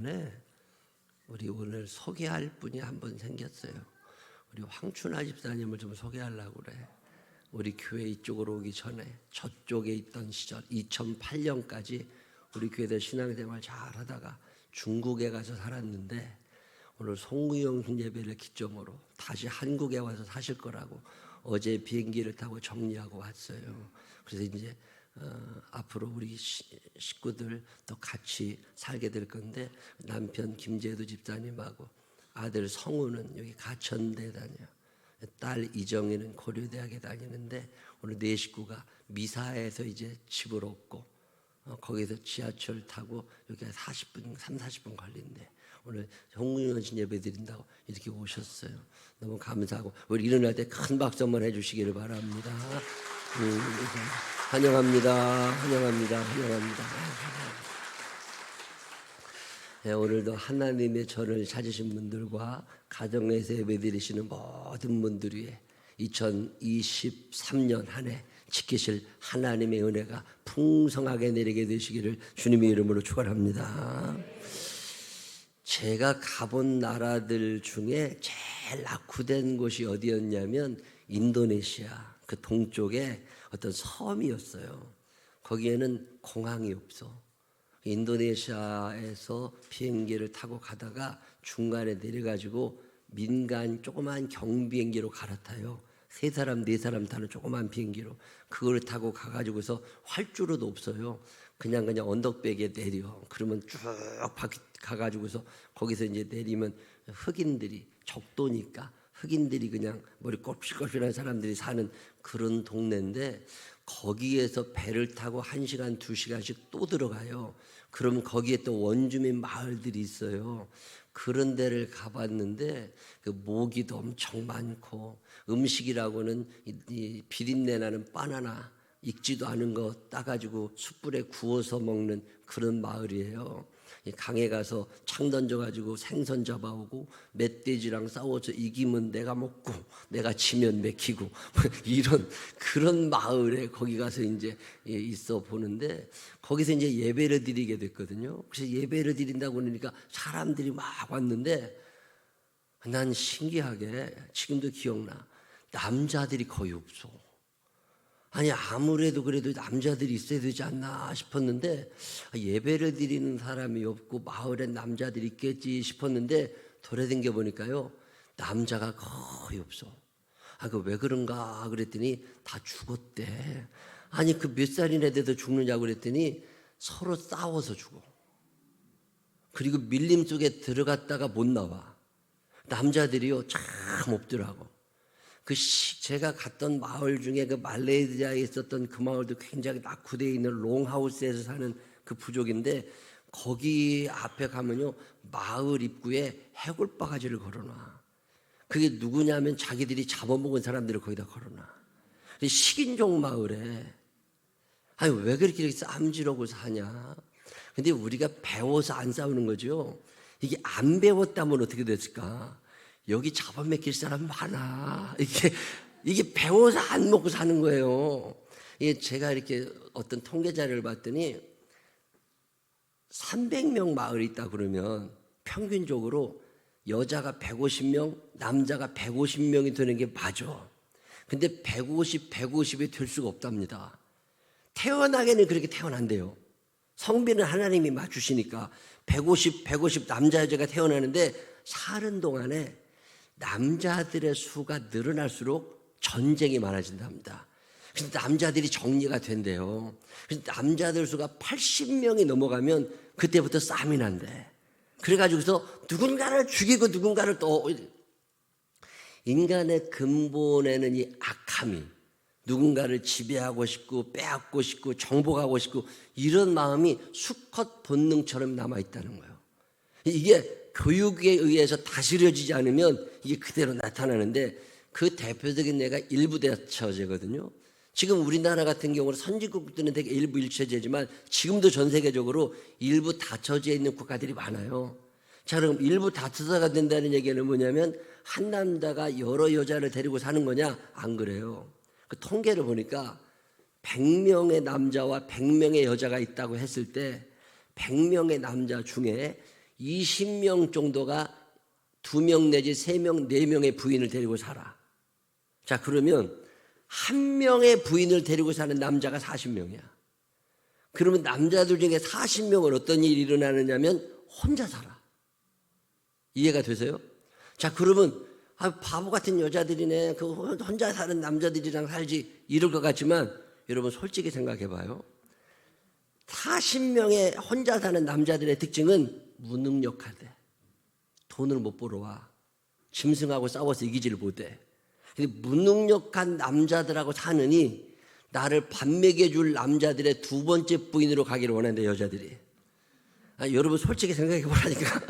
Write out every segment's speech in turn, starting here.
네, 우리 오늘 소개할 분이 한 분 생겼어요. 우리 황춘아 집사님을 좀 소개하려고 그래. 우리 교회 이쪽으로 오기 전에 저쪽에 있던 시절 2008년까지 우리 교회에서 신앙생활 잘하다가 중국에 가서 살았는데 오늘 송구영 예배를 기점으로 다시 한국에 와서 사실 거라고 어제 비행기를 타고 정리하고 왔어요. 그래서 이제 앞으로 우리 식구들 또 같이 살게 될 건데 남편 김재도 집사님하고 아들 성우는 여기 가천대 다녀. 딸 이정희는 고려대학에 다니는데 오늘 네 식구가 미사에서 이제 집을 얻고 거기서 지하철 타고 여기 40분, 30-40분 걸린대. 오늘 홍문신 예배 드린다고 이렇게 오셨어요. 너무 감사하고 우리 일어날 때 큰 박수 한번 해주시기를 바랍니다. 환영합니다. 환영합니다. 환영합니다. 네, 오늘도 하나님의 전을 찾으신 분들과 가정에서 예배드리시는 모든 분들 위해 2023년 한 해 지키실 하나님의 은혜가 풍성하게 내리게 되시기를 주님의 이름으로 축원합니다. 제가 가본 나라들 중에 제일 낙후된 곳이 어디였냐면 인도네시아 그 동쪽에 어떤 섬이었어요. 거기에는 공항이 없어. 인도네시아에서 비행기를 타고 가다가 중간에 내려가지고 민간 조그만 경비행기로 갈아타요. 3사람 4사람 타는 조그만 비행기로 그걸 타고 가가지고서 활주로도 없어요. 그냥 언덕배기에 내려. 그러면 쭉 가가지고서 거기서 이제 내리면 흑인들이 적도니까 흑인들이 그냥 머리 꼴실꼴실한 사람들이 사는 그런 동네인데 거기에서 배를 타고 1시간 2시간씩 또 들어가요. 그럼 거기에 또 원주민 마을들이 있어요. 그런 데를 가봤는데 그 모기도 엄청 많고 음식이라고는 이 비린내 나는 바나나 익지도 않은 거 따가지고 숯불에 구워서 먹는 그런 마을이에요. 강에 가서 창 던져가지고 생선 잡아오고 멧돼지랑 싸워서 이기면 내가 먹고 내가 지면 먹히고 이런 그런 마을에 거기 가서 이제 있어 보는데 거기서 이제 예배를 드리게 됐거든요. 그래서 예배를 드린다고 그러니까 사람들이 막 왔는데 난 신기하게 지금도 기억나. 남자들이 거의 없어. 아니 아무래도 그래도 남자들이 있어야 되지 않나 싶었는데 예배를 드리는 사람이 없고 마을엔 남자들이 있겠지 싶었는데 돌아다녀 보니까요 남자가 거의 없어. 그 왜 그런가 그랬더니 다 죽었대. 아니 그 몇 살이나 돼도 죽느냐고 그랬더니 서로 싸워서 죽어. 그리고 밀림 속에 들어갔다가 못 나와. 남자들이요 참 없더라고. 제가 갔던 마을 중에 그 말레이시아에 있었던 그 마을도 굉장히 낙후되어 있는 롱하우스에서 사는 그 부족인데 거기 앞에 가면요 마을 입구에 해골바가지를 걸어놔. 그게 누구냐면 자기들이 잡아먹은 사람들을 거기다 걸어놔. 식인종 마을에 아니 왜 그렇게 싸움지르고 사냐. 근데 우리가 배워서 안 싸우는 거죠. 이게 안 배웠다면 어떻게 됐을까. 여기 잡아먹힐 사람 많아. 이게 배워서 안 먹고 사는 거예요. 제가 이렇게 어떤 통계 자료를 봤더니 300명 마을이 있다 그러면 평균적으로 여자가 150명, 남자가 150명이 되는 게 맞아. 근데 150이 될 수가 없답니다. 태어나게는 그렇게 태어난대요. 성비는 하나님이 맞추시니까 150 남자 여자가 태어나는데 사는 동안에 남자들의 수가 늘어날수록 전쟁이 많아진답니다. 그래서 남자들이 정리가 된대요. 그래서 남자들 수가 80명이 넘어가면 그때부터 싸움이 난대. 그래가지고서 누군가를 죽이고 누군가를 또 인간의 근본에는 이 악함이 누군가를 지배하고 싶고 빼앗고 싶고 정복하고 싶고 이런 마음이 수컷 본능처럼 남아있다는 거예요. 이게 교육에 의해서 다스려지지 않으면 이게 그대로 나타나는데 그 대표적인 예가 일부 다처제거든요. 지금 우리나라 같은 경우는 선진국들은 되게 일부 일처제지만 지금도 전 세계적으로 일부 다처제에 있는 국가들이 많아요. 자, 그럼 일부 다처제가 된다는 얘기는 뭐냐면 한 남자가 여러 여자를 데리고 사는 거냐? 안 그래요. 그 통계를 보니까 100명의 남자와 100명의 여자가 있다고 했을 때 100명의 남자 중에 20명 정도가 2명 내지 3명, 4명의 부인을 데리고 살아. 자, 그러면 1명의 부인을 데리고 사는 남자가 40명이야. 그러면 남자들 중에 40명은 어떤 일이 일어나느냐면 혼자 살아. 이해가 되세요? 자, 그러면 바보 같은 여자들이네. 그 혼자 사는 남자들이랑 살지 이럴 것 같지만 여러분 솔직히 생각해 봐요. 40명의 혼자 사는 남자들의 특징은 무능력하대. 돈을 못 벌어와. 짐승하고 싸워서 이기지를 못해. 근데 무능력한 남자들하고 사느니 나를 밥 먹여줄 남자들의 2번째 부인으로 가기를 원한대, 여자들이. 여러분 솔직히 생각해 보라니까.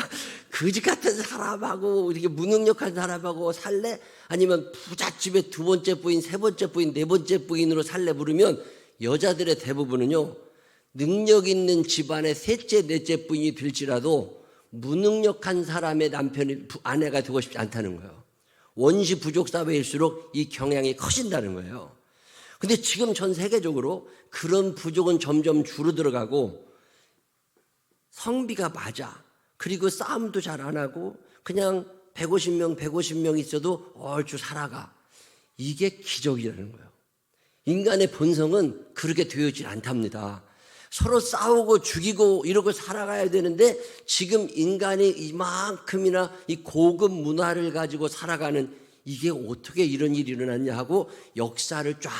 거지 같은 사람하고 이렇게 무능력한 사람하고 살래? 아니면 부잣집의 2번째 부인, 3번째 부인, 4번째 부인으로 살래 부르면 여자들의 대부분은요, 능력 있는 집안의 3째, 4째 부인이 될지라도 무능력한 사람의 남편이 아내가 되고 싶지 않다는 거예요. 원시 부족 사회일수록 이 경향이 커진다는 거예요. 근데 지금 전 세계적으로 그런 부족은 점점 줄어들어가고 성비가 맞아. 그리고 싸움도 잘 안 하고 그냥 150명 있어도 얼추 살아가. 이게 기적이라는 거예요. 인간의 본성은 그렇게 되어지지 않답니다. 서로 싸우고 죽이고 이러고 살아가야 되는데 지금 인간이 이만큼이나 이 고급 문화를 가지고 살아가는 이게 어떻게 이런 일이 일어났냐 하고 역사를 쫙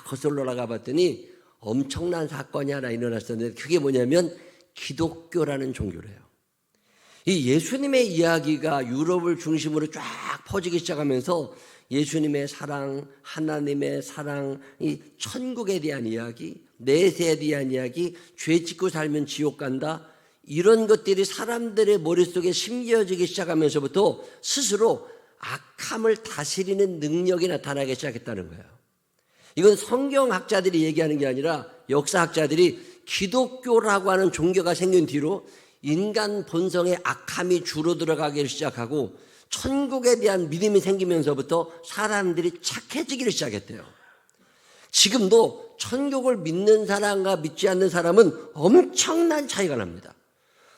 거슬러 나가 봤더니 엄청난 사건이 하나 일어났었는데 그게 뭐냐면 기독교라는 종교래요. 이 예수님의 이야기가 유럽을 중심으로 쫙 퍼지기 시작하면서 예수님의 사랑, 하나님의 사랑, 이 천국에 대한 이야기, 내세에 대한 이야기, 죄 짓고 살면 지옥 간다, 이런 것들이 사람들의 머릿속에 심겨지기 시작하면서부터 스스로 악함을 다스리는 능력이 나타나기 시작했다는 거예요. 이건 성경학자들이 얘기하는 게 아니라 역사학자들이 기독교라고 하는 종교가 생긴 뒤로 인간 본성의 악함이 줄어들어가기 시작하고 천국에 대한 믿음이 생기면서부터 사람들이 착해지기를 시작했대요. 지금도 천국을 믿는 사람과 믿지 않는 사람은 엄청난 차이가 납니다.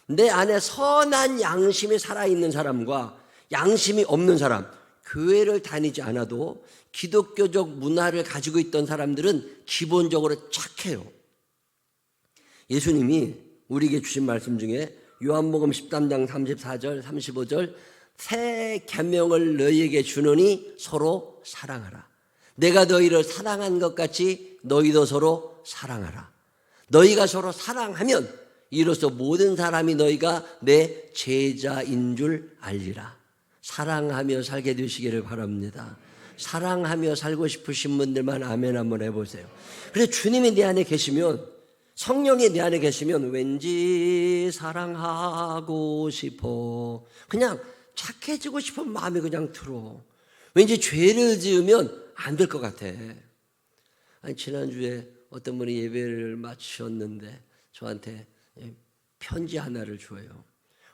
내 안에 선한 양심이 살아있는 사람과 양심이 없는 사람, 교회를 다니지 않아도 기독교적 문화를 가지고 있던 사람들은 기본적으로 착해요. 예수님이 우리에게 주신 말씀 중에 요한복음 13장 34절 35절 새 계명을 너희에게 주노니 서로 사랑하라. 내가 너희를 사랑한 것 같이 너희도 서로 사랑하라. 너희가 서로 사랑하면 이로써 모든 사람이 너희가 내 제자인 줄 알리라. 사랑하며 살게 되시기를 바랍니다. 사랑하며 살고 싶으신 분들만 아멘 한번 해보세요. 그래서 주님이 내 안에 계시면, 성령이 내 안에 계시면 왠지 사랑하고 싶어. 그냥 착해지고 싶은 마음이 그냥 들어. 왠지 죄를 지으면 안 될 것 같아. 아니, 지난주에 어떤 분이 예배를 마치셨는데 저한테 편지 하나를 줘요.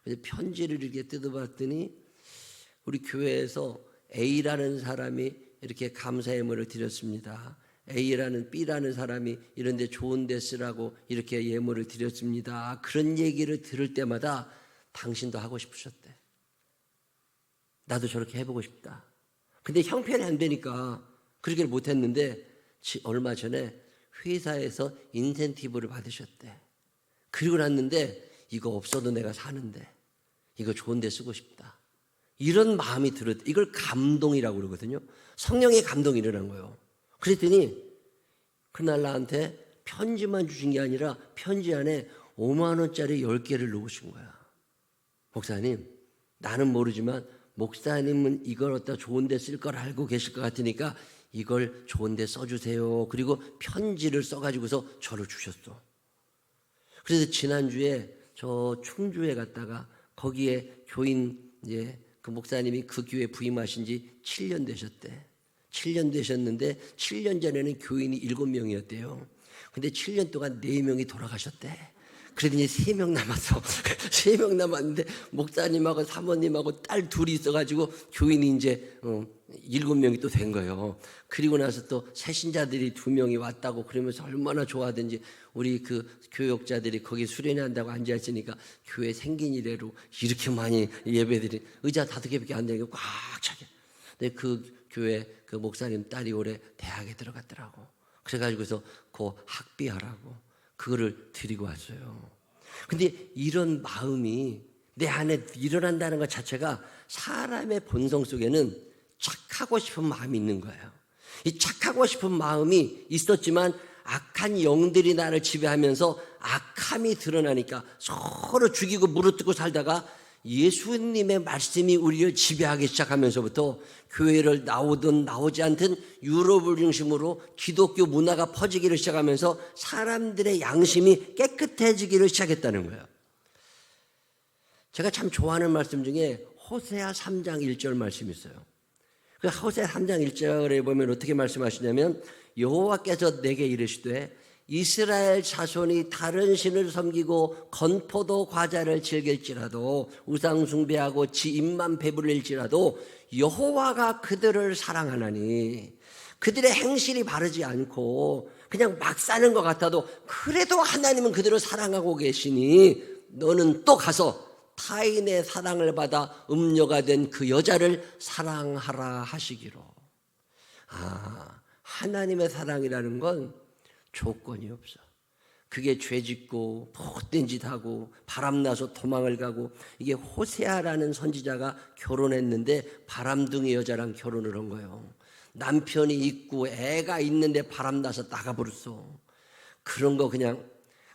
근데 편지를 이렇게 뜯어봤더니 우리 교회에서 A라는 사람이 이렇게 감사의 예물을 드렸습니다. A라는 B라는 사람이 이런 데 좋은 데 쓰라고 이렇게 예물을 드렸습니다. 그런 얘기를 들을 때마다 당신도 하고 싶으셨대. 나도 저렇게 해보고 싶다. 근데 형편이 안 되니까 그렇게 못했는데 얼마 전에 회사에서 인센티브를 받으셨대. 그리고 났는데 이거 없어도 내가 사는데 이거 좋은 데 쓰고 싶다. 이런 마음이 들었대. 이걸 감동이라고 그러거든요. 성령의 감동이 일어난 거예요. 그랬더니 그날 나한테 편지만 주신 게 아니라 편지 안에 5만 원짜리 10개를 넣으신 거야. 목사님, 나는 모르지만 목사님은 이걸 어디다 좋은 데 쓸 걸 알고 계실 것 같으니까 이걸 좋은 데 써주세요. 그리고 편지를 써가지고서 저를 주셨어. 그래서 지난주에 저 충주에 갔다가 거기에 교인 그 목사님이 그 교회 부임하신 지 7년 되셨대. 7년 되셨는데 7년 전에는 교인이 7명이었대요. 근데 7년 동안 4명이 돌아가셨대. 그러더니 3명 남았어. 3명 남았는데 목사님하고 사모님하고 딸 둘이 있어가지고 교인이 이제 7명이 또 된 거예요. 그리고 나서 또 새신자들이 2명이 왔다고 그러면서 얼마나 좋아하든지 우리 그 교역자들이 거기 수련회 한다고 앉아있으니까 교회 생긴 이래로 이렇게 많이 예배드리 의자 5개밖에 안 되니까 꽉 차게. 근데 그 교회 그 목사님 딸이 올해 대학에 들어갔더라고. 그래가지고서 그 학비하라고 그거를 드리고 왔어요. 근데 이런 마음이 내 안에 일어난다는 것 자체가 사람의 본성 속에는 착하고 싶은 마음이 있는 거예요. 이 착하고 싶은 마음이 있었지만 악한 영들이 나를 지배하면서 악함이 드러나니까 서로 죽이고 무릇뜯고 살다가 예수님의 말씀이 우리를 지배하기 시작하면서부터 교회를 나오든 나오지 않든 유럽을 중심으로 기독교 문화가 퍼지기를 시작하면서 사람들의 양심이 깨끗해지기를 시작했다는 거예요. 제가 참 좋아하는 말씀 중에 호세아 3장 1절 말씀이 있어요. 그 호세아 3장 1절에 보면 어떻게 말씀하시냐면 여호와께서 내게 이르시되 이스라엘 자손이 다른 신을 섬기고 건포도 과자를 즐길지라도 우상 숭배하고 지 입만 배불릴지라도 여호와가 그들을 사랑하나니 그들의 행실이 바르지 않고 그냥 막 사는 것 같아도 그래도 하나님은 그들을 사랑하고 계시니 너는 또 가서 타인의 사랑을 받아 음녀가 된 그 여자를 사랑하라 하시기로. 하나님의 사랑이라는 건 조건이 없어. 그게 죄짓고 못된 짓 하고 바람나서 도망을 가고. 이게 호세아라는 선지자가 결혼했는데 바람둥이 여자랑 결혼을 한 거예요. 남편이 있고 애가 있는데 바람나서 나가버렸어. 그런 거 그냥.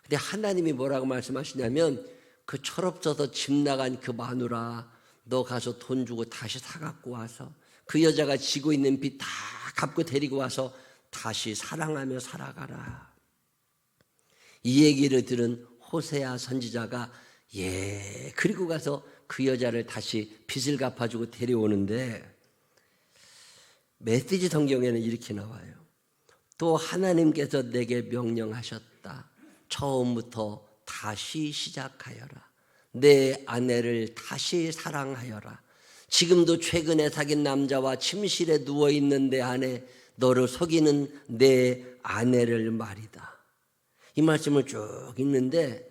근데 하나님이 뭐라고 말씀하시냐면 그 철없어서 집 나간 그 마누라 너 가서 돈 주고 다시 사갖고 와서 그 여자가 지고 있는 빚 다 갚고 데리고 와서 다시 사랑하며 살아가라. 이 얘기를 들은 호세아 선지자가 그리고 가서 그 여자를 다시 빚을 갚아주고 데려오는데 메시지 성경에는 이렇게 나와요. 또 하나님께서 내게 명령하셨다. 처음부터 다시 시작하여라. 내 아내를 다시 사랑하여라. 지금도 최근에 사귄 남자와 침실에 누워있는 내 아내 너를 속이는 내 아내를 말이다. 이 말씀을 쭉 읽는데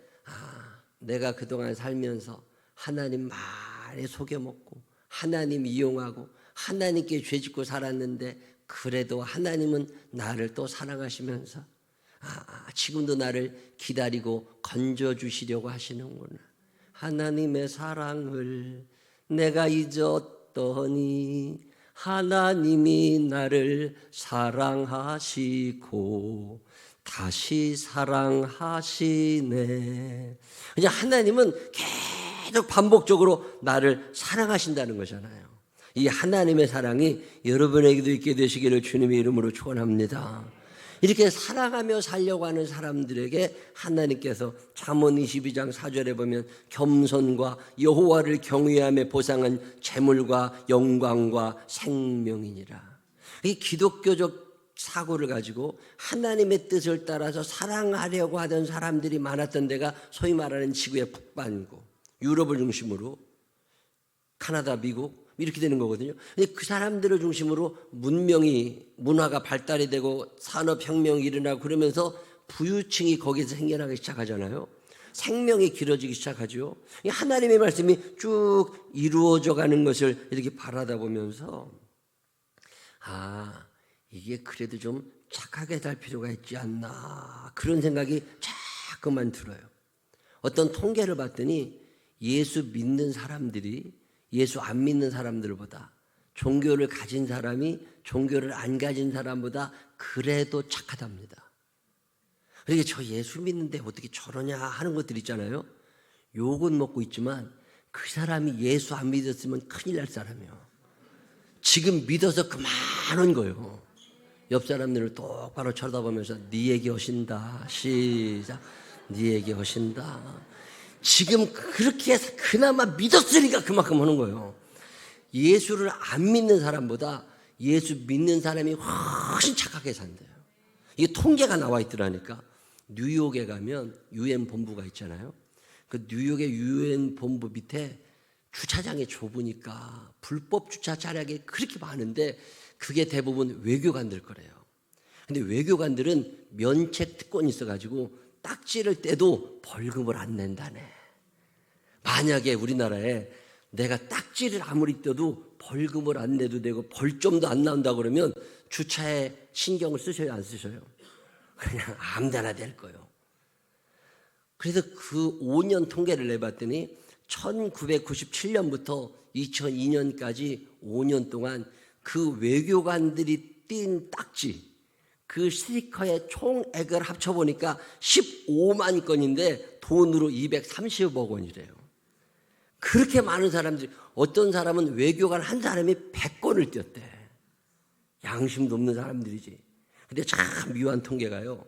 내가 그동안 살면서 하나님 말에 속여먹고 하나님 이용하고 하나님께 죄짓고 살았는데 그래도 하나님은 나를 또 사랑하시면서 지금도 나를 기다리고 건져주시려고 하시는구나. 하나님의 사랑을 내가 잊었더니 하나님이 나를 사랑하시고 다시 사랑하시네. 이제 하나님은 계속 반복적으로 나를 사랑하신다는 거잖아요. 이 하나님의 사랑이 여러분에게도 있게 되시기를 주님의 이름으로 축원합니다. 이렇게 사랑하며 살려고 하는 사람들에게 하나님께서 잠언 22장 4절에 보면 겸손과 여호와를 경외함에 보상은 재물과 영광과 생명이니라. 이 기독교적 사고를 가지고 하나님의 뜻을 따라서 사랑하려고 하던 사람들이 많았던 데가 소위 말하는 지구의 북반구, 유럽을 중심으로 카나다, 미국 이렇게 되는 거거든요. 그 사람들을 중심으로 문화가 발달이 되고 산업혁명이 일어나고 그러면서 부유층이 거기서 생겨나기 시작하잖아요. 생명이 길어지기 시작하죠. 하나님의 말씀이 쭉 이루어져 가는 것을 이렇게 바라다 보면서 이게 그래도 좀 착하게 살 필요가 있지 않나 그런 생각이 자꾸만 들어요. 어떤 통계를 봤더니 예수 믿는 사람들이 예수 안 믿는 사람들보다 종교를 가진 사람이 종교를 안 가진 사람보다 그래도 착하답니다. 그러니까 저 예수 믿는데 어떻게 저러냐 하는 것들 있잖아요. 욕은 먹고 있지만 그 사람이 예수 안 믿었으면 큰일 날 사람이에요. 지금 믿어서 그만한 거예요. 옆 사람들을 똑바로 쳐다보면서 네 얘기 하신다. 시작. 네 얘기 하신다. 지금 그렇게 해서 그나마 믿었으니까 그만큼 하는 거예요. 예수를 안 믿는 사람보다 예수 믿는 사람이 훨씬 착하게 산대요. 이게 통계가 나와 있더라니까. 뉴욕에 가면 유엔 본부가 있잖아요. 그 뉴욕의 유엔 본부 밑에 주차장이 좁으니까 불법 주차 차량이 그렇게 많은데 그게 대부분 외교관들 거래요. 근데 외교관들은 면책 특권이 있어가지고 딱지를 떼도 벌금을 안 낸다네. 만약에 우리나라에 내가 딱지를 아무리 떼도 벌금을 안 내도 되고 벌점도 안 나온다 그러면 주차에 신경을 쓰셔요, 안 쓰셔요? 그냥 아무데나 될 거예요. 그래서 그 5년 통계를 내봤더니 1997년부터 2002년까지 5년 동안 그 외교관들이 띈 딱지, 그 스티커의 총액을 합쳐보니까 15만 건인데 돈으로 230억 원이래요. 그렇게 많은 사람들이, 어떤 사람은 외교관 한 사람이 100건을 띄었대. 양심도 없는 사람들이지. 근데 참 묘한 통계가요.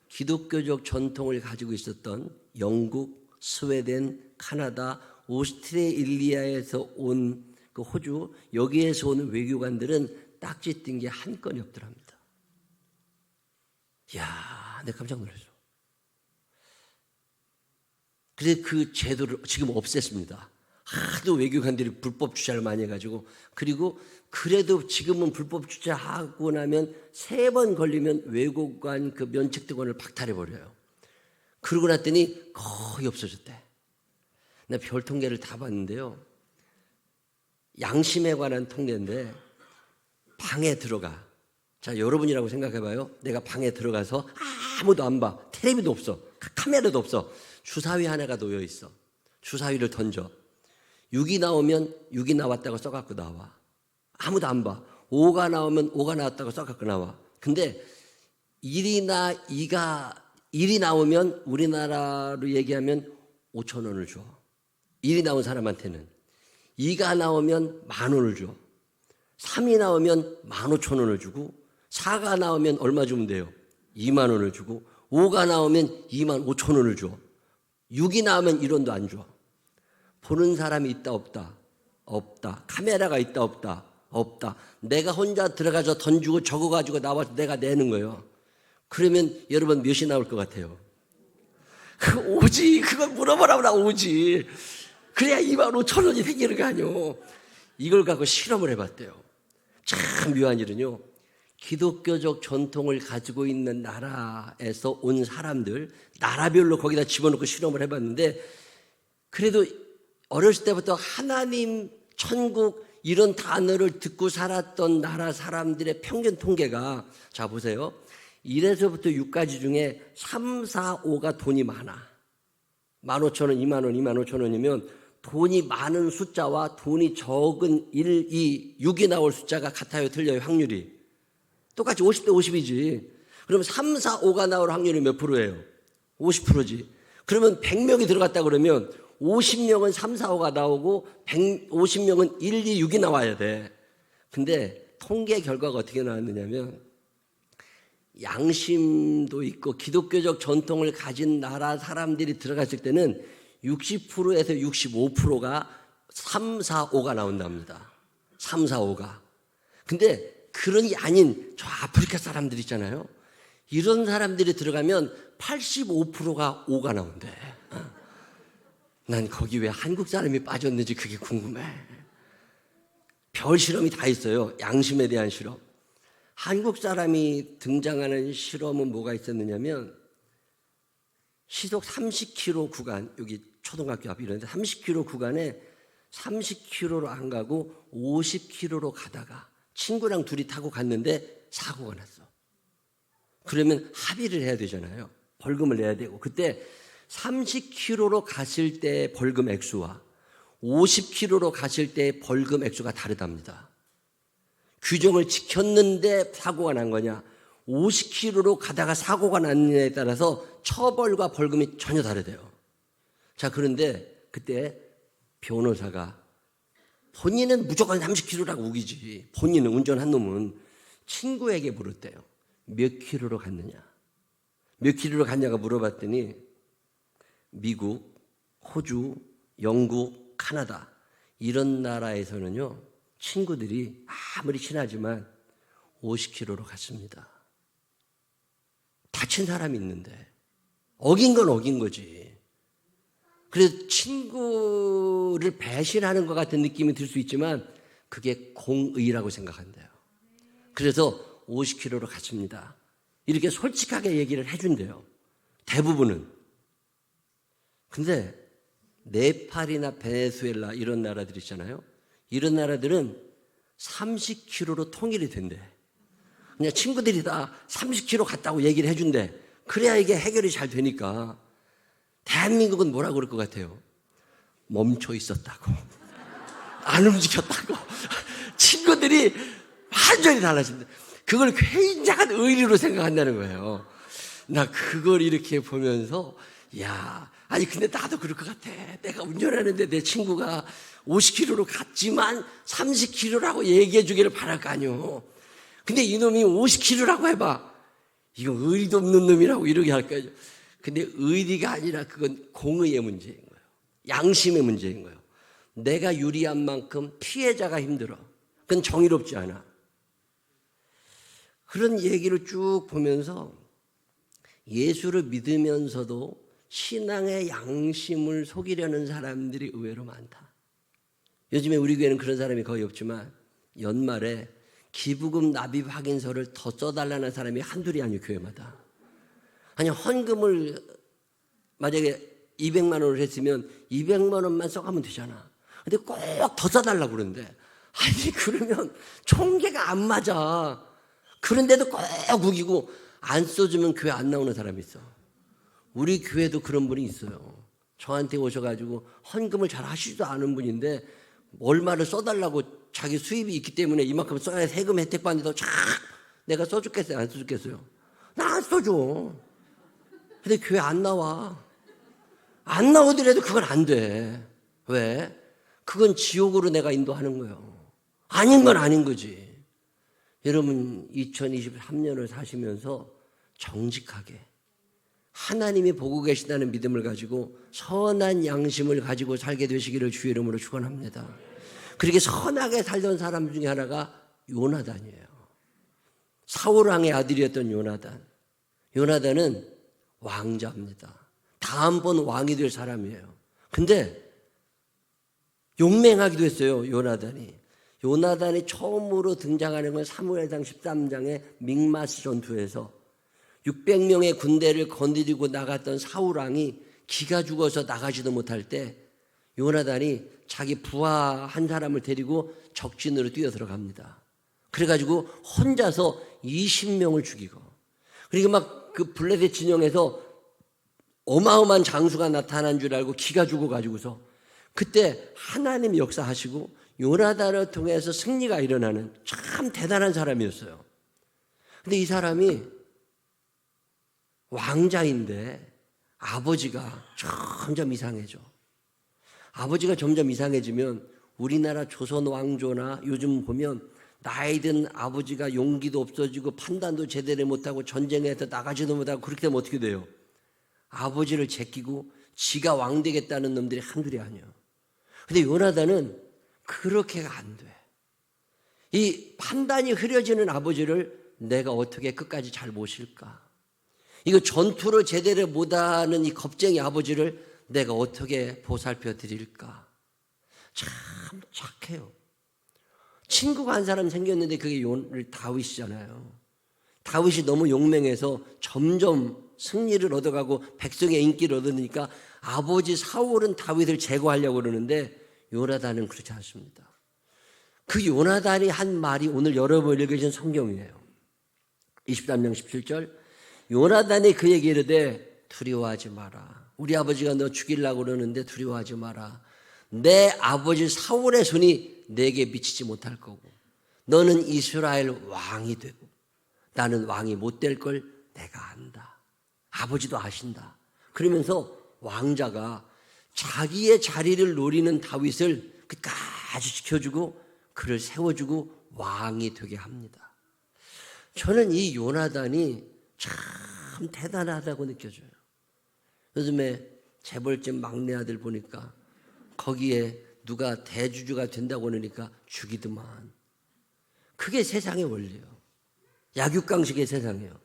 기독교적 전통을 가지고 있었던 영국, 스웨덴, 카나다, 오스트레일리아에서 온 그 호주, 여기에서 오는 외교관들은 딱지 띈 게 한 건이 없더랍니다. 이야, 내가 깜짝 놀랐어. 그래서 그 제도를 지금 없앴습니다. 하도 외교관들이 불법 주차를 많이 해가지고, 그리고 그래도 지금은 불법 주차하고 나면 3번 걸리면 외교관 그 면책특권을 박탈해버려요. 그러고 났더니 거의 없어졌대. 내가 별 통계를 다 봤는데요. 양심에 관한 통계인데, 방에 들어가. 자, 여러분이라고 생각해봐요. 내가 방에 들어가서 아무도 안 봐. 텔레비도 없어. 카메라도 없어. 주사위 하나가 놓여 있어. 주사위를 던져. 6이 나오면 6이 나왔다고 써갖고 나와. 아무도 안 봐. 5가 나오면 5가 나왔다고 써갖고 나와. 근데 1이나 1이 나오면 우리나라로 얘기하면 5천 원을 줘. 1이 나온 사람한테는. 2가 나오면 10,000원을 줘. 3이 나오면 15,000원을 주고, 4가 나오면 얼마 주면 돼요? 2만 원을 주고, 5가 나오면 25,000원을 줘. 6이 나오면 1원도 안 줘. 보는 사람이 있다 없다? 없다. 카메라가 있다 없다? 없다. 내가 혼자 들어가서 던지고 적어가지고 나와서 내가 내는 거예요. 그러면 여러분 몇이 나올 것 같아요? 오지. 그걸 물어보라고 나 오지. 그래야 25,000원이 생기는 거 아니오. 이걸 갖고 실험을 해봤대요. 참 묘한 일은요, 기독교적 전통을 가지고 있는 나라에서 온 사람들, 나라별로 거기다 집어넣고 실험을 해봤는데, 그래도 어렸을 때부터 하나님, 천국 이런 단어를 듣고 살았던 나라 사람들의 평균 통계가, 자 보세요. 1에서부터 6까지 중에 3, 4, 5가 돈이 많아. 15,000원, 2만 원, 25,000원이면 돈이 많은 숫자와 돈이 적은 1, 2, 6이 나올 숫자가 같아요, 틀려요, 확률이? 똑같이 50대 50이지. 그러면 3, 4, 5가 나올 확률이 몇 프로예요? 50%지. 그러면 100명이 들어갔다 그러면 50명은 3, 4, 5가 나오고 50명은 1, 2, 6이 나와야 돼. 근데 통계 결과가 어떻게 나왔느냐면, 양심도 있고 기독교적 전통을 가진 나라 사람들이 들어갔을 때는 60%에서 65%가 3, 4, 5가 나온답니다. 3, 4, 5가. 근데 그런 게 아닌 저 아프리카 사람들 있잖아요. 이런 사람들이 들어가면 85%가 5가 나온대. 난 거기 왜 한국 사람이 빠졌는지 그게 궁금해. 별 실험이 다 있어요. 양심에 대한 실험. 한국 사람이 등장하는 실험은 뭐가 있었느냐면, 시속 30km 구간, 여기 초등학교 앞 이런데 30km 구간에 30km로 안 가고 50km로 가다가 친구랑 둘이 타고 갔는데 사고가 났어. 그러면 합의를 해야 되잖아요. 벌금을 내야 되고. 그때 30km로 갔을 때 벌금 액수와 50km로 갔을 때 벌금 액수가 다르답니다. 규정을 지켰는데 사고가 난 거냐, 50km로 가다가 사고가 났느냐에 따라서 처벌과 벌금이 전혀 다르대요. 자, 그런데 그때 변호사가, 본인은 무조건 30km라고 우기지, 본인은 운전한 놈은 친구에게 물었대요. 몇 킬로로 갔느냐, 몇 킬로로 갔냐가 물어봤더니 미국, 호주, 영국, 카나다 이런 나라에서는요, 친구들이 아무리 친하지만 50km로 갔습니다. 다친 사람이 있는데 어긴 건 어긴 거지. 그래서 친구를 배신하는 것 같은 느낌이 들 수 있지만 그게 공의라고 생각한대요. 그래서 50km로 갔습니다. 이렇게 솔직하게 얘기를 해준대요. 대부분은. 근데 네팔이나 베네수엘라 이런 나라들 있잖아요. 이런 나라들은 30km로 통일이 된대. 그냥 친구들이 다 30km 갔다고 얘기를 해준대. 그래야 이게 해결이 잘 되니까. 대한민국은 뭐라고 그럴 것 같아요? 멈춰 있었다고. 안 움직였다고. 친구들이 완전히 달라진다. 그걸 굉장한 의리로 생각한다는 거예요. 나 그걸 이렇게 보면서 아니 근데 나도 그럴 것 같아. 내가 운전하는데 내 친구가 50km로 갔지만 30km라고 얘기해 주기를 바랄 거 아니오. 근데 이놈이 50km라고 해봐. 이거 의리도 없는 놈이라고 이러게 할 거예요. 근데 의리가 아니라 그건 공의의 문제인 거예요. 양심의 문제인 거예요. 내가 유리한 만큼 피해자가 힘들어. 그건 정의롭지 않아. 그런 얘기를 쭉 보면서 예수를 믿으면서도 신앙의 양심을 속이려는 사람들이 의외로 많다. 요즘에 우리 교회는 그런 사람이 거의 없지만 연말에 기부금 납입 확인서를 더 써달라는 사람이 한둘이 아니에요. 교회마다. 아니 헌금을 만약에 200만 원을 했으면 200만 원만 써가면 되잖아. 근데 꼭 더 써달라고 그러는데 아니 그러면 총계가 안 맞아. 그런데도 꼭 우기고 안 써주면 교회 안 나오는 사람이 있어. 우리 교회도 그런 분이 있어요. 저한테 오셔가지고 헌금을 잘 하시지도 않은 분인데 얼마를 써달라고 자기 수입이 있기 때문에 이만큼 써야 세금 혜택 받는다고 쫙 내가 써줬겠어요? 안 써줬겠어요? 나 안 써줘. 근데 교회 안 나와. 안 나오더라도 그건 안 돼. 왜? 그건 지옥으로 내가 인도하는 거예요. 아닌 건 아닌 거지. 여러분 2023년을 사시면서 정직하게 하나님이 보고 계시다는 믿음을 가지고 선한 양심을 가지고 살게 되시기를 주의 이름으로 축원합니다. 그렇게 선하게 살던 사람 중에 하나가 요나단이에요. 사울왕의 아들이었던 요나단. 요나단은 왕자입니다. 다음번 왕이 될 사람이에요. 근데 용맹하기도 했어요. 요나단이 처음으로 등장하는 건 사무엘상 13장의 믹마스 전투에서 600명의 군대를 거느리고 나갔던 사울왕이 기가 죽어서 나가지도 못할 때 요나단이 자기 부하 한 사람을 데리고 적진으로 뛰어들어갑니다. 그래가지고 혼자서 20명을 죽이고 그리고 막 그 블레셋 진영에서 어마어마한 장수가 나타난 줄 알고 기가 죽어가지고서 그때 하나님이 역사하시고 요나단을 통해서 승리가 일어나는 참 대단한 사람이었어요. 근데 이 사람이 왕자인데 아버지가 점점 이상해져. 아버지가 점점 이상해지면 우리나라 조선 왕조나 요즘 보면 나이 든 아버지가 용기도 없어지고 판단도 제대로 못하고 전쟁에서 나가지도 못하고 그렇게 되면 어떻게 돼요? 아버지를 제끼고 지가 왕 되겠다는 놈들이 한둘이 아니에요. 근데 요나단은 그렇게가 안 돼. 이 판단이 흐려지는 아버지를 내가 어떻게 끝까지 잘 모실까? 이거 전투를 제대로 못하는 이 겁쟁이 아버지를 내가 어떻게 보살펴 드릴까? 참 착해요. 친구가 한 사람 생겼는데 그게 다윗이잖아요. 다윗이 너무 용맹해서 점점 승리를 얻어가고 백성의 인기를 얻으니까 아버지 사울은 다윗을 제거하려고 그러는데 요나단은 그렇지 않습니다. 그 요나단이 한 말이 오늘 여러분이 읽으신 성경이에요. 23장 17절 요나단이 그에게 이르되 두려워하지 마라. 우리 아버지가 너 죽이려고 그러는데 두려워하지 마라. 내 아버지 사울의 손이 내게 미치지 못할 거고 너는 이스라엘 왕이 되고 나는 왕이 못 될 걸 내가 안다. 아버지도 아신다. 그러면서 왕자가 자기의 자리를 노리는 다윗을 끝까지 지켜주고 그를 세워주고 왕이 되게 합니다. 저는 이 요나단이 참 대단하다고 느껴져요. 요즘에 재벌집 막내 아들 보니까 거기에 누가 대주주가 된다고 그러니까 죽이더만. 그게 세상의 원리예요. 약육강식의 세상이에요.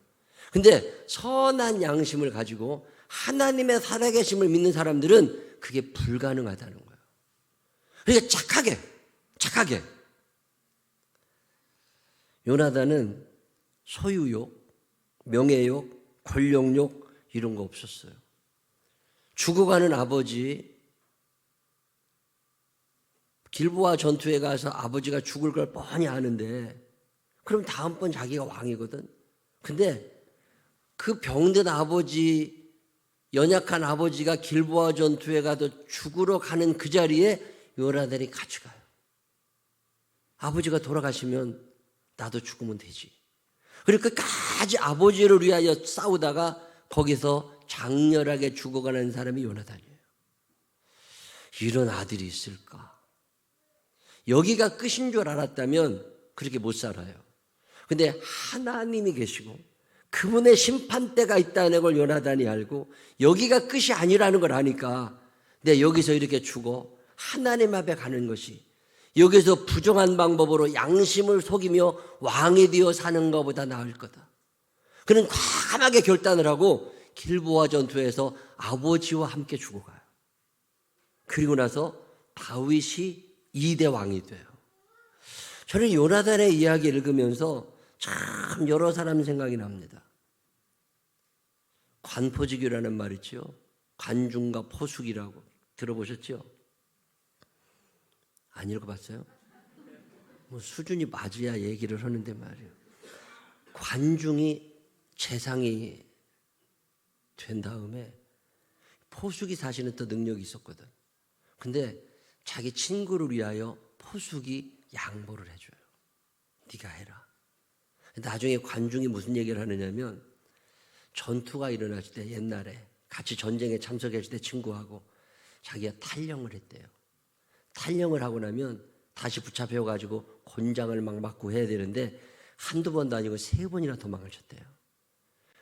근데 선한 양심을 가지고 하나님의 살아계심을 믿는 사람들은 그게 불가능하다는 거예요. 그러니까 착하게. 요나단은 소유욕, 명예욕, 권력욕 이런 거 없었어요. 죽어가는 아버지, 길보아 전투에 가서 아버지가 죽을 걸 뻔히 아는데 그럼 다음번 자기가 왕이거든. 근데 그 병든 아버지, 연약한 아버지가 길보아 전투에 가도 죽으러 가는 그 자리에 요나단이 같이 가요. 아버지가 돌아가시면 나도 죽으면 되지. 그리고 끝까지 아버지를 위하여 싸우다가 거기서 장렬하게 죽어가는 사람이 요나단이에요. 이런 아들이 있을까? 여기가 끝인 줄 알았다면 그렇게 못 살아요. 근데 하나님이 계시고 그분의 심판대가 있다는 걸 요나단이 알고 여기가 끝이 아니라는 걸 아니까 내가 여기서 이렇게 죽어 하나님 앞에 가는 것이 여기서 부정한 방법으로 양심을 속이며 왕이 되어 사는 것보다 나을 거다. 그는 과감하게 결단을 하고 길보아 전투에서 아버지와 함께 죽어가요. 그리고 나서 다윗이 2대 왕이 돼요. 저는 요나단의 이야기를 읽으면서 참 여러 사람 생각이 납니다. 관포지교라는 말 있죠. 관중과 포숙이라고 들어보셨죠? 안 읽어봤어요? 뭐 수준이 맞아야 얘기를 하는데 말이에요. 관중이 재상이 된 다음에 포숙이 사실은 더 능력이 있었거든. 근데 자기 친구를 위하여 포숙이 양보를 해줘요. 네가 해라. 나중에 관중이 무슨 얘기를 하느냐면 전투가 일어났을 때 옛날에 같이 전쟁에 참석했을 때 친구하고 자기가 탈영을 했대요. 탈영을 하고 나면 다시 붙잡혀가지고 곤장을 막 맞고 해야 되는데 한두 번도 아니고 3번이나 도망을 쳤대요.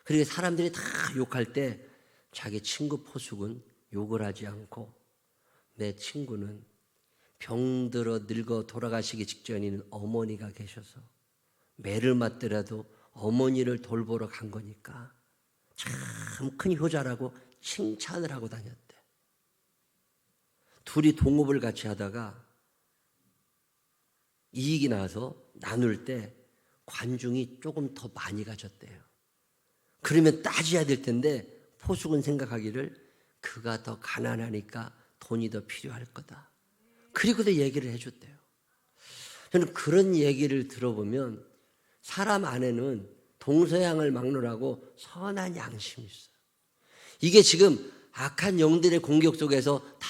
그리고 사람들이 다 욕할 때 자기 친구 포숙은 욕을 하지 않고 내 친구는 병들어 늙어 돌아가시기 직전에는 어머니가 계셔서 매를 맞더라도 어머니를 돌보러 간 거니까 참 큰 효자라고 칭찬을 하고 다녔대. 둘이 동업을 같이 하다가 이익이 나서 나눌 때 관중이 조금 더 많이 가졌대요. 그러면 따져야 될 텐데 포숙은 생각하기를 그가 더 가난하니까 돈이 더 필요할 거다. 그리고도 얘기를 해줬대요. 저는 그런 얘기를 들어보면 사람 안에는 동서양을 막론하고 선한 양심이 있어요. 이게 지금 악한 영들의 공격 속에서 다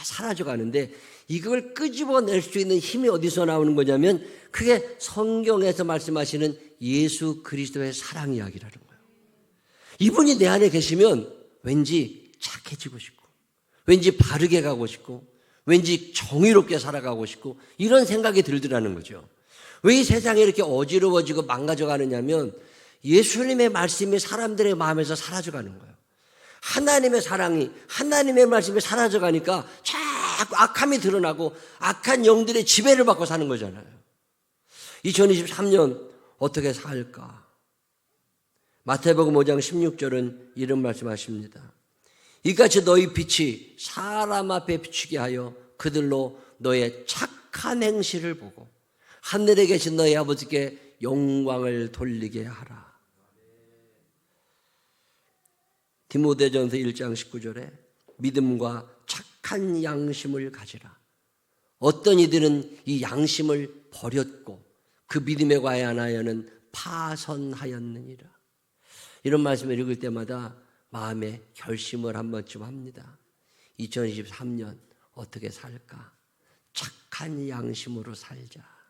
사라져가는데 이걸 끄집어낼 수 있는 힘이 어디서 나오는 거냐면 그게 성경에서 말씀하시는 예수 그리스도의 사랑 이야기라는 거예요. 이분이 내 안에 계시면 왠지 착해지고 싶고 왠지 바르게 가고 싶고 왠지 정의롭게 살아가고 싶고 이런 생각이 들더라는 거죠. 왜 이 세상이 이렇게 어지러워지고 망가져가느냐면 예수님의 말씀이 사람들의 마음에서 사라져가는 거예요. 하나님의 사랑이 하나님의 말씀이 사라져가니까 자꾸 악함이 드러나고 악한 영들의 지배를 받고 사는 거잖아요. 2023년 어떻게 살까? 마태복음 5장 16절은 이런 말씀하십니다. 이같이 너희 빛이 사람 앞에 비추게 하여 그들로 너의 착한 행실을 보고 하늘에 계신 너희 아버지께 영광을 돌리게 하라. 디모데전서 1장 19절에 믿음과 착한 양심을 가지라. 어떤 이들은 이 양심을 버렸고 그 믿음에 관하여는 파선하였느니라. 이런 말씀을 읽을 때마다 마음에 결심을 한 번쯤 합니다. 2023년 어떻게 살까? 착한 양심으로 살자.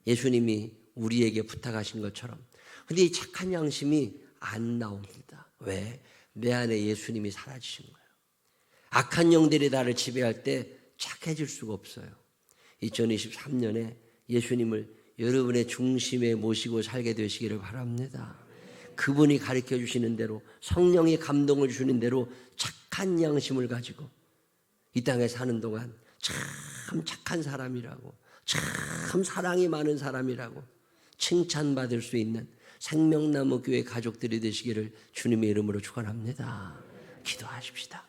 예수님이 우리에게 부탁하신 것처럼. 근데 이 착한 양심이 안 나옵니다. 왜? 내 안에 예수님이 사라지신 거예요. 악한 영들이 나를 지배할 때 착해질 수가 없어요. 2023년에 예수님을 여러분의 중심에 모시고 살게 되시기를 바랍니다. 그분이 가르쳐 주시는 대로 성령이 감동을 주시는 대로 착한 양심을 가지고 이 땅에 사는 동안 참 착한 사람이라고 참 사랑이 많은 사람이라고 칭찬받을 수 있는 생명나무 교회 가족들이 되시기를 주님의 이름으로 축원합니다. 기도하십시다.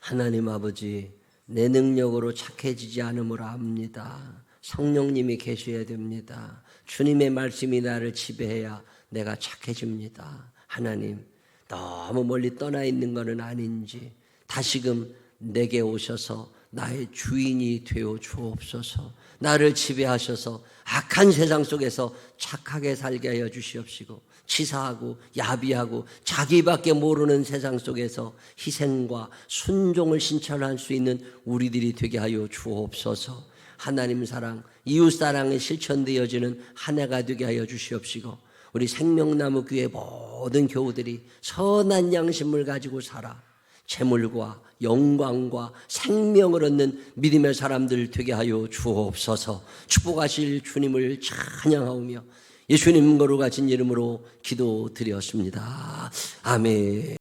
하나님 아버지, 내 능력으로 착해지지 않음을 압니다. 성령님이 계셔야 됩니다. 주님의 말씀이 나를 지배해야 내가 착해집니다. 하나님, 너무 멀리 떠나 있는 것은 아닌지 다시금 내게 오셔서 나의 주인이 되어 주옵소서. 나를 지배하셔서 악한 세상 속에서 착하게 살게 하여 주시옵시고, 치사하고 야비하고 자기밖에 모르는 세상 속에서 희생과 순종을 실천할 수 있는 우리들이 되게 하여 주옵소서. 하나님 사랑, 이웃 사랑이 실천되어지는 한 해가 되게 하여 주시옵시고, 우리 생명나무 교회 모든 교우들이 선한 양심을 가지고 살아 재물과 영광과 생명을 얻는 믿음의 사람들 되게 하여 주옵소서. 축복하실 주님을 찬양하오며 예수님 거룩하신 이름으로 기도드렸습니다. 아멘.